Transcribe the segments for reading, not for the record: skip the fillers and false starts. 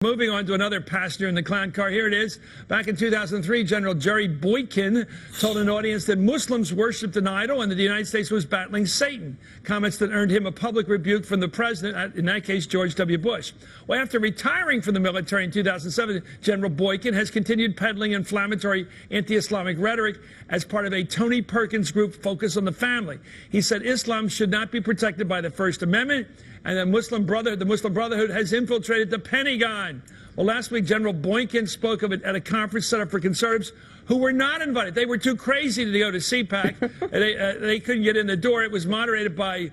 Moving on to another passenger in the clown car. Here it is. Back in 2003, General Jerry Boykin told an audience that Muslims worshipped an idol and that the United States was battling Satan. Comments that earned him a public rebuke from the president, in that case, George W. Bush. Well, after retiring from the military in 2007, General Boykin has continued peddling inflammatory anti-Islamic rhetoric as part of a Tony Perkins group focused on the family. He said Islam should not be protected by the First Amendment, and the Muslim Brotherhood has infiltrated the Pentagon. Well, last week, General Boykin spoke of it at a conference set up for conservatives who were not invited. They were too crazy to go to CPAC. They couldn't get in the door. It was moderated by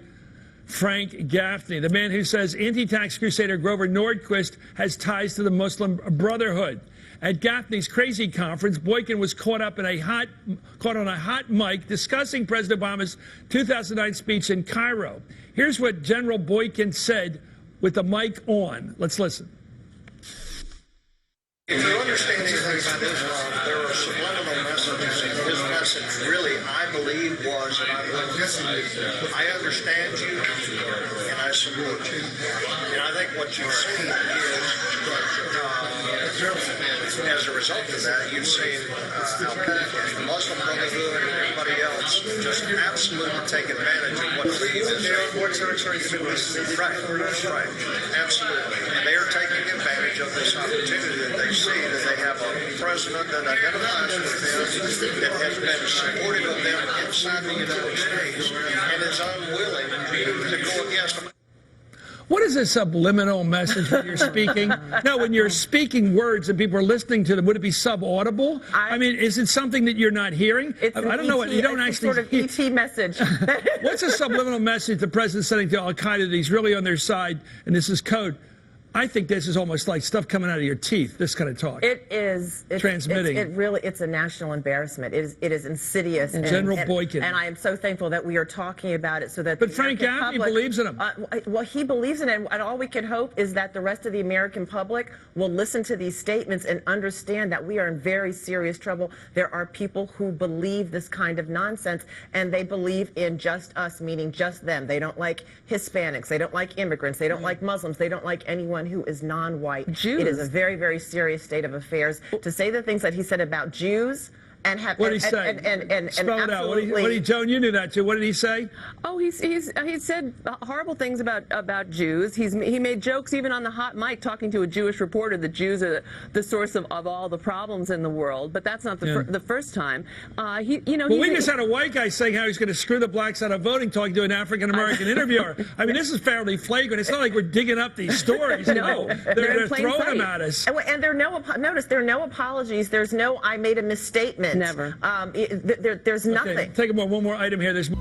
Frank Gaffney, the man who says anti-tax crusader Grover Nordquist has ties to the Muslim Brotherhood. At Gaffney's crazy conference, Boykin was caught on a hot mic discussing President Obama's 2009 speech in Cairo. Here's what General Boykin said with the mic on. Let's listen. If you understand anything about Islam, there are subliminal messages, and his message really, I believe, was, and I understand you, and I support you. And I think what you've seen is, as a result of that, you've seen how the Muslim Brotherhood and everybody else just absolutely take advantage of what we Right, absolutely. And they are taking advantage of this opportunity that they see that they have a president that identifies with them, that has been supportive of them inside the United States, and is unwilling to go against them. What is a subliminal message when you're speaking? No, when you're speaking words and people are listening to them, would it be subaudible? I mean, is it something that you're not hearing? I don't know what you don't actually. Sort of ET message. What's a subliminal message the president's sending to Al Qaeda that he's really on their side, and this is code? I think this is almost like stuff coming out of your teeth, this kind of talk. It is. Transmitting. It's a national embarrassment. It is insidious. General Boykin. And I am so thankful that we are talking about it so that But Frank Gaffney believes in him. Well, he believes in it, and all we can hope is that the rest of the American public will listen to these statements and understand that we are in very serious trouble. There are people who believe this kind of nonsense, and they believe in just us, meaning just them. They don't like Hispanics. They don't like immigrants. They don't like Muslims. They don't like anyone who is non-white. Jews. It is a very, very serious state of affairs. To say the things that he said about Jews and have what did he say? Spell it out. Joan, you knew that too. What did he say? Oh, he said horrible things about Jews. He made jokes even on the hot mic talking to a Jewish reporter that Jews are the source of all the problems in the world. But that's not the first time. We just had a white guy saying how he's going to screw the blacks out of voting, talking to an African American interviewer. I mean, this is fairly flagrant. It's not like we're digging up these stories. No, they're throwing them at us. And there are no apologies. There's no I made a misstatement. Never. There's nothing. Take one more item here. There's